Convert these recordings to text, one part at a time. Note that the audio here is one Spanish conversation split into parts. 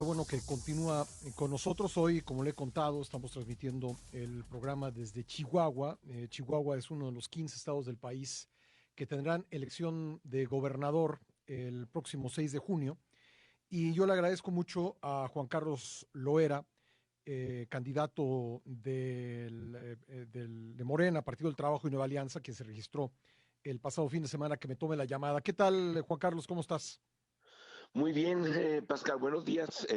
Bueno, que continúa con nosotros hoy, como le he contado, estamos transmitiendo el programa desde Chihuahua. Chihuahua es uno de los 15 estados del país que tendrán elección de gobernador el próximo 6 de junio. Y yo le agradezco mucho a Juan Carlos Loera, candidato de Morena, Partido del Trabajo y Nueva Alianza, quien se registró el pasado fin de semana, que me tome la llamada. ¿Qué tal, Juan Carlos? ¿Cómo estás? Muy bien, Pascal, buenos días.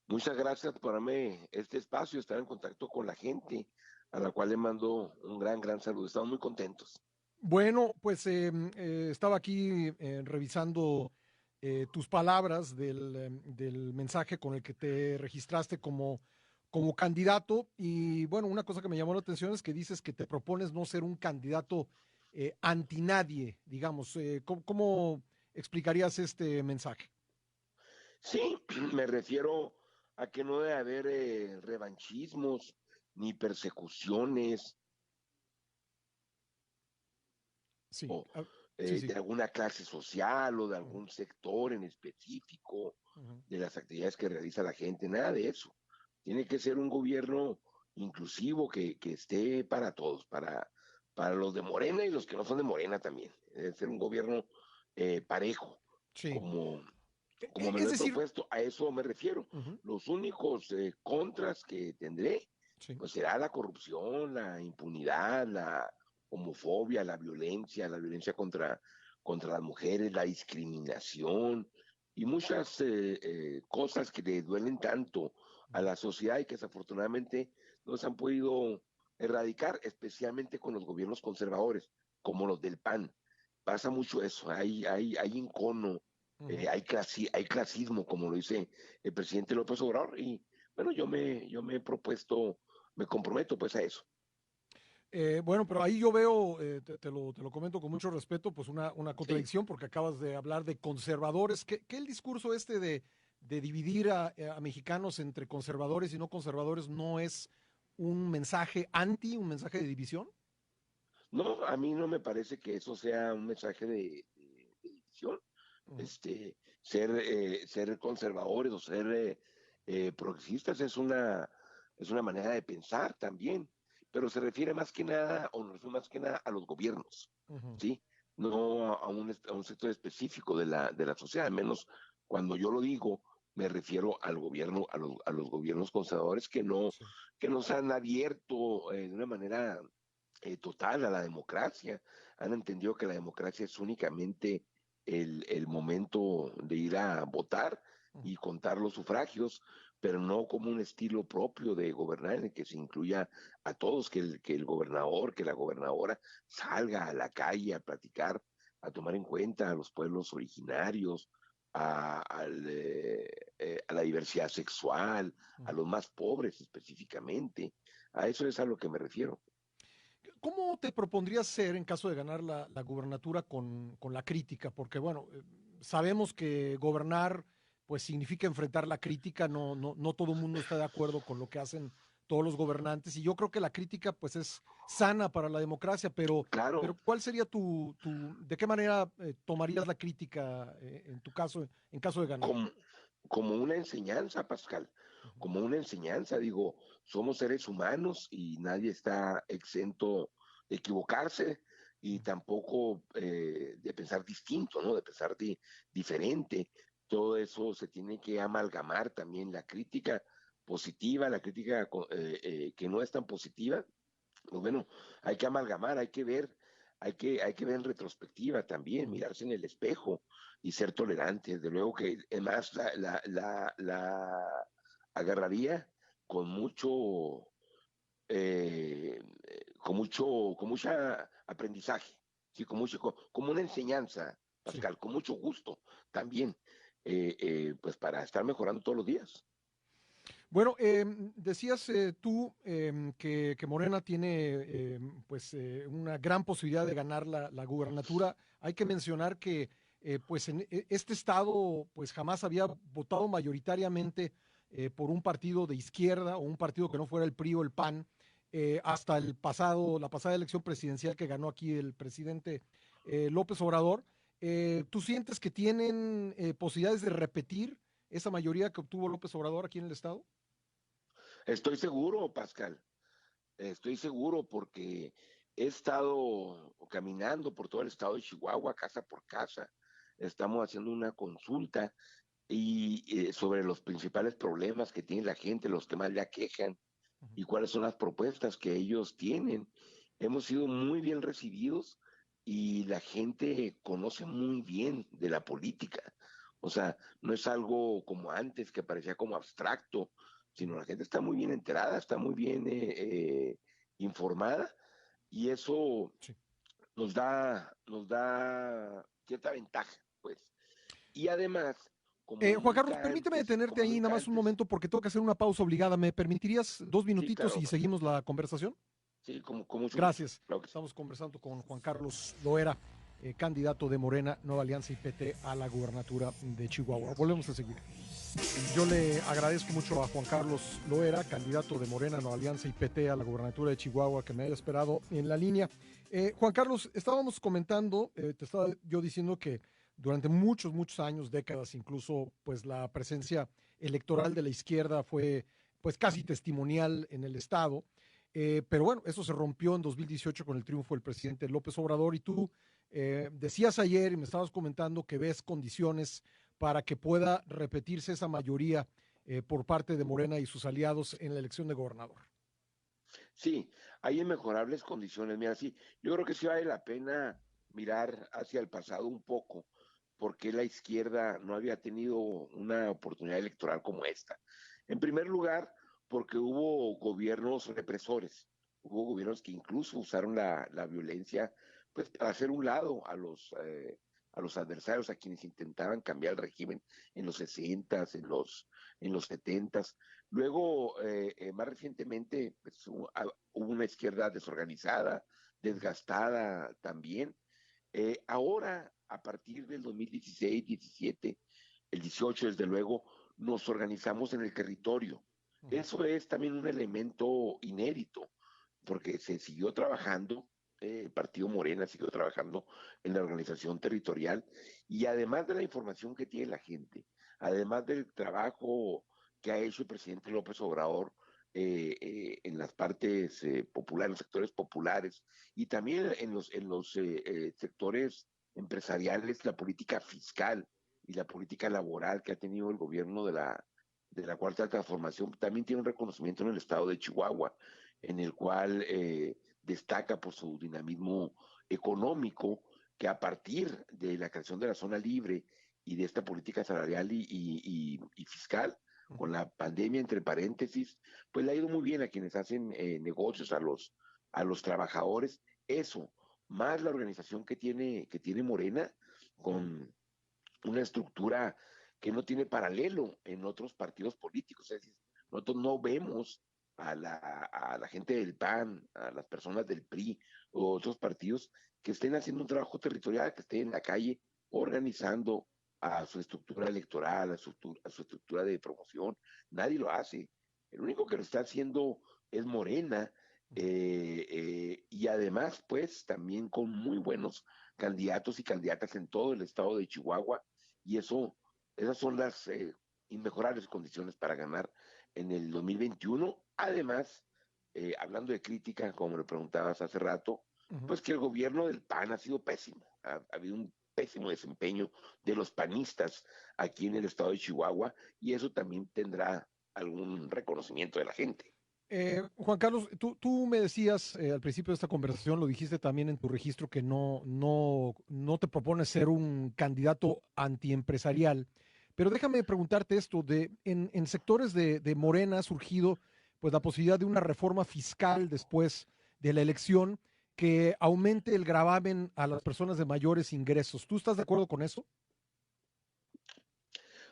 Muchas gracias por darme este espacio, estar en contacto con la gente, a la cual le mando un gran saludo. Estamos muy contentos. Bueno, pues estaba aquí revisando tus palabras del mensaje con el que te registraste como candidato y bueno, una cosa que me llamó la atención es que dices que te propones no ser un candidato anti nadie, digamos. ¿Cómo explicarías este mensaje? Sí, me refiero a que no debe haber revanchismos ni persecuciones Sí, o, sí, sí. de alguna clase social o de Ujú, algún sector en específico ujú. de las actividades que realiza la gente, nada de eso. Tiene que ser un gobierno inclusivo que esté para todos, para los de Morena y los que no son de Morena también. Debe ser un gobierno parejo, Sí. como, como me lo Es he decir, propuesto, a eso me refiero. ujú, Los únicos contras que tendré, sí. pues será la corrupción, la impunidad, la homofobia, la violencia contra las mujeres, la discriminación y muchas cosas que le duelen tanto a Ujú. la sociedad y que desafortunadamente no se han podido erradicar, especialmente con los gobiernos conservadores, como los del PAN. Pasa mucho eso, hay encono, Ujú. hay clasismo, como lo dice el presidente López Obrador, y bueno, yo me he propuesto, me comprometo pues a eso. Bueno, pero ahí yo veo, te lo comento con mucho respeto, pues una Sí, contradicción porque acabas de hablar de conservadores. ¿Qué el discurso este de dividir a mexicanos entre conservadores y no conservadores no es un mensaje anti, un mensaje de división? no, a mí no me parece que eso sea un mensaje de división. Ujú, Ser conservadores o ser progresistas es una manera de pensar también, pero se refiere más que nada, o nos refiere más que nada a los gobiernos, ujú. ¿sí? No a un sector específico de la sociedad, al menos cuando yo lo digo, me refiero al gobierno, a los gobiernos conservadores Sí. que nos han abierto de una manera total a la democracia. Han entendido que la democracia es únicamente el momento de ir a votar Ujú. y contar los sufragios, pero no como un estilo propio de gobernar en el que se incluya a todos, que el gobernador, que la gobernadora salga a la calle a platicar, a tomar en cuenta a los pueblos originarios, a la diversidad sexual, a Ujú. los más pobres específicamente. A eso es a lo que me refiero. ¿Cómo te propondrías ser en caso de ganar la gubernatura con la crítica? Porque, bueno, sabemos que gobernar pues significa enfrentar la crítica, no todo el mundo está de acuerdo con lo que hacen todos los gobernantes, y yo creo que la crítica pues es sana para la democracia, pero Claro, ¿cuál sería de qué manera tomarías la crítica en tu caso, en caso de ganar? como, como una enseñanza, Pascal, Ujú, como una enseñanza, digo, somos seres humanos y nadie está exento de equivocarse y ujú, tampoco de pensar distinto, ¿no? De pensar diferente. Todo eso se tiene que amalgamar también, la crítica positiva, la crítica que no es tan positiva, pues bueno, hay que amalgamar, hay que ver en retrospectiva también, ujú. mirarse en el espejo y ser tolerante. Desde luego que además la agarraría con mucho, con mucha aprendizaje, sí, como una enseñanza, Sí. Pascal, con mucho gusto también, pues para estar mejorando todos los días. Bueno, decías tú que Morena tiene pues una gran posibilidad de ganar la gubernatura. Hay que mencionar que pues en este estado pues jamás había votado mayoritariamente por un partido de izquierda o un partido que no fuera el PRI o el PAN hasta la pasada elección presidencial que ganó aquí el presidente López Obrador. ¿Tú sientes que tienen posibilidades de repetir esa mayoría que obtuvo López Obrador aquí en el estado? Estoy seguro, Pascal, estoy seguro porque he estado caminando por todo el estado de Chihuahua, casa por casa. Estamos haciendo una consulta sobre los principales problemas que tiene la gente, los que más le aquejan Ujú. y cuáles son las propuestas que ellos tienen. Hemos sido muy bien recibidos y la gente conoce muy bien de la política. O sea, no es algo como antes que parecía como abstracto, sino la gente está muy bien enterada, está muy bien informada y eso Sí. nos da cierta ventaja, pues. Y además, como Juan Carlos, permíteme detenerte como ahí nada nunca más un antes, momento porque tengo que hacer una pausa obligada. ¿Me permitirías dos sí, minutitos claro, y Pascal, seguimos la conversación? sí, con mucho gusto, Gracias. claro que sí. Estamos conversando con Juan Carlos Loera, candidato de Morena, Nueva Alianza y PT a la gubernatura de Chihuahua. Volvemos a seguir. Yo le agradezco mucho a Juan Carlos Loera, candidato de Morena, Nueva Alianza y PT a la gubernatura de Chihuahua, que me haya esperado en la línea. Juan Carlos, estábamos comentando, te estaba yo diciendo que durante muchos, muchos años, décadas incluso, pues la presencia electoral de la izquierda fue pues casi testimonial en el estado. Pero bueno, eso se rompió en 2018 con el triunfo del presidente López Obrador y tú decías ayer y me estabas comentando que ves condiciones para que pueda repetirse esa mayoría por parte de Morena y sus aliados en la elección de gobernador. Sí, hay inmejorables condiciones. Mira, sí, yo creo que sí vale la pena mirar hacia el pasado un poco, porque la izquierda no había tenido una oportunidad electoral como esta. En primer lugar, porque hubo gobiernos represores, hubo gobiernos que incluso usaron la violencia pues, para hacer un lado a los adversarios, a quienes intentaban cambiar el régimen en los 60s, en los 70s. Luego, más recientemente, pues, hubo una izquierda desorganizada, desgastada también. Ahora, a partir del 2016, 17, el 18, desde luego, nos organizamos en el territorio. Uh -huh. Eso es también un elemento inédito, porque se siguió trabajando, el partido Morena siguió trabajando en la organización territorial y además de la información que tiene la gente, además del trabajo que ha hecho el presidente López Obrador en las partes populares, en los sectores populares y también en los sectores empresariales, la política fiscal y la política laboral que ha tenido el gobierno de la Cuarta Transformación, también tiene un reconocimiento en el estado de Chihuahua, en el cual destaca por su dinamismo económico, que a partir de la creación de la zona libre y de esta política salarial y fiscal, Uh con -huh. la pandemia entre paréntesis, pues le ha ido muy bien a quienes hacen negocios, a los trabajadores. Eso, más la organización que tiene Morena, Uh -huh. con una estructura que no tiene paralelo en otros partidos políticos. Es decir, nosotros no vemos a la gente del PAN, a las personas del PRI o otros partidos que estén haciendo un trabajo territorial, que estén en la calle organizando a su estructura electoral, a su estructura de promoción. Nadie lo hace. El único que lo está haciendo es Morena, Uh -huh. y además, pues, también con muy buenos candidatos y candidatas en todo el estado de Chihuahua, y esas son las inmejorables condiciones para ganar en el 2021. Además, hablando de crítica, como me preguntabas hace rato, Uh -huh. pues que el gobierno del PAN ha sido pésimo, ha habido un pésimo desempeño de los panistas aquí en el estado de Chihuahua, y eso también tendrá algún reconocimiento de la gente. Juan Carlos, tú me decías al principio de esta conversación, lo dijiste también en tu registro, que no te propones ser un candidato antiempresarial, pero déjame preguntarte esto, en sectores de Morena ha surgido pues la posibilidad de una reforma fiscal después de la elección que aumente el gravamen a las personas de mayores ingresos. ¿Tú estás de acuerdo con eso?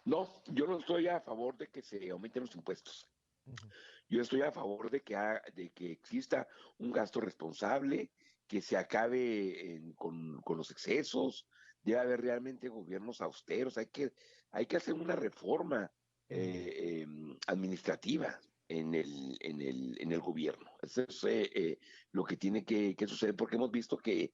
No, yo no estoy a favor de que se aumenten los impuestos. Uh -huh. Yo estoy a favor de que exista un gasto responsable, que se acabe con los excesos, debe haber realmente gobiernos austeros, hay que hacer una reforma Uh -huh. administrativa en el gobierno. Eso es lo que tiene que suceder, porque hemos visto que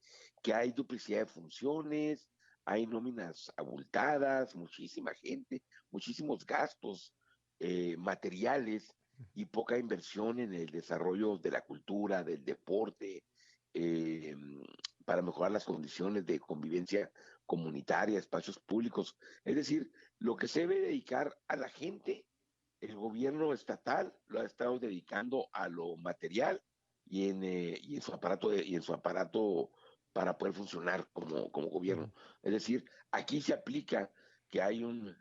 hay duplicidad de funciones, hay nóminas abultadas, muchísima gente, muchísimos gastos materiales y poca inversión en el desarrollo de la cultura, del deporte, eh, para mejorar las condiciones de convivencia comunitaria, espacios públicos. Es decir, lo que se debe dedicar a la gente, el gobierno estatal lo ha estado dedicando a lo material y en su aparato para poder funcionar como gobierno. Ujú. Es decir, aquí se aplica que hay un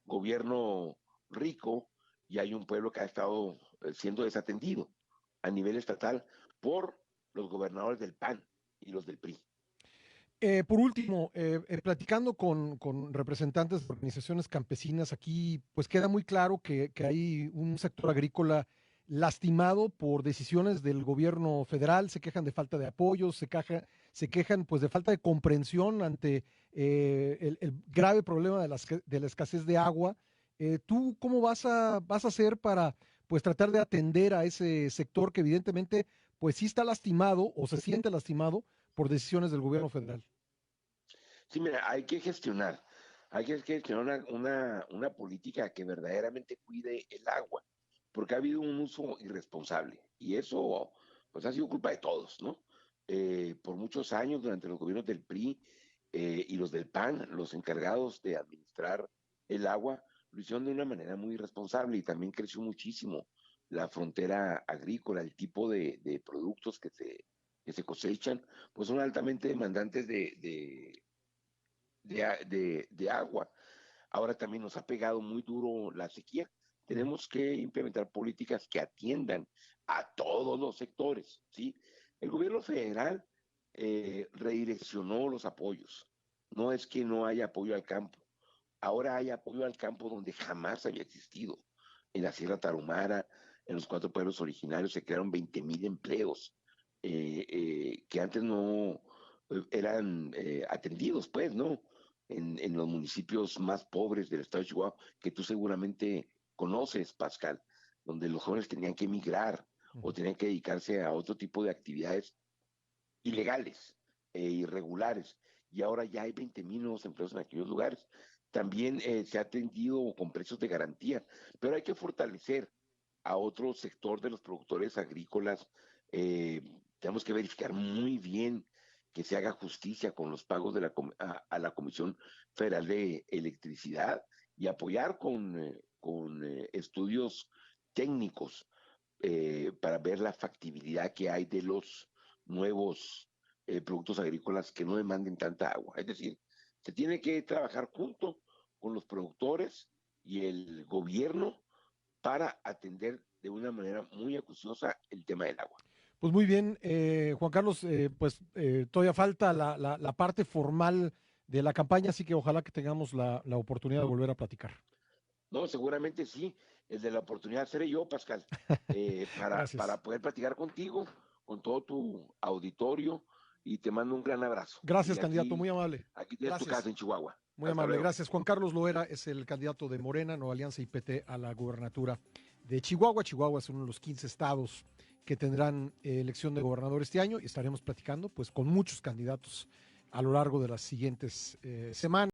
gobierno rico y hay un pueblo que ha estado siendo desatendido a nivel estatal por los gobernadores del PAN y los del PRI. Por último, platicando con representantes de organizaciones campesinas, aquí pues queda muy claro que hay un sector agrícola lastimado por decisiones del gobierno federal, se quejan de falta de apoyos, se quejan pues de falta de comprensión ante el grave problema de la escasez de agua. ¿Tú cómo vas a hacer para pues tratar de atender a ese sector que evidentemente pues sí está lastimado o se siente lastimado por decisiones del gobierno federal? Sí, mira, hay que gestionar una política que verdaderamente cuide el agua, porque ha habido un uso irresponsable y eso pues ha sido culpa de todos, ¿no? Por muchos años durante los gobiernos del PRI y los del PAN, los encargados de administrar el agua, lo hicieron de una manera muy irresponsable y también creció muchísimo la frontera agrícola, el tipo de productos que se cosechan, pues son altamente demandantes de agua. Ahora también nos ha pegado muy duro la sequía. Tenemos que implementar políticas que atiendan a todos los sectores, ¿sí? El gobierno federal redireccionó los apoyos. No es que no haya apoyo al campo. Ahora hay apoyo al campo donde jamás había existido. En la Sierra Tarahumara, en los 4 pueblos originarios se crearon 20,000 empleos que antes no eran atendidos, pues, ¿no? En los municipios más pobres del estado de Chihuahua, que tú seguramente conoces, Pascal, donde los jóvenes tenían que emigrar o Ujú. tenían que dedicarse a otro tipo de actividades ilegales e irregulares. Y ahora ya hay 20,000 nuevos empleos en aquellos lugares. También se ha atendido con precios de garantía, pero hay que fortalecer a otro sector de los productores agrícolas. Eh, Tenemos que verificar muy bien que se haga justicia con los pagos a la Comisión Federal de Electricidad y apoyar con estudios técnicos para ver la factibilidad que hay de los nuevos productos agrícolas que no demanden tanta agua. Es decir, se tiene que trabajar junto con los productores y el gobierno para atender de una manera muy acuciosa el tema del agua. Pues muy bien, Juan Carlos, pues todavía falta la parte formal de la campaña, así que ojalá que tengamos la oportunidad de volver a platicar. No, seguramente sí, el de la oportunidad seré yo, Pascal, Gracias. para poder platicar contigo, con todo tu auditorio, y te mando un gran abrazo. Gracias, Y candidato, muy amable. aquí tienes tu casa Gracias, en Chihuahua. muy Hasta amable. luego. Gracias. Juan Carlos Loera es el candidato de Morena, Nueva Alianza y PT a la gubernatura de Chihuahua. Chihuahua es uno de los 15 estados que tendrán elección de gobernador este año y estaremos platicando pues con muchos candidatos a lo largo de las siguientes semanas.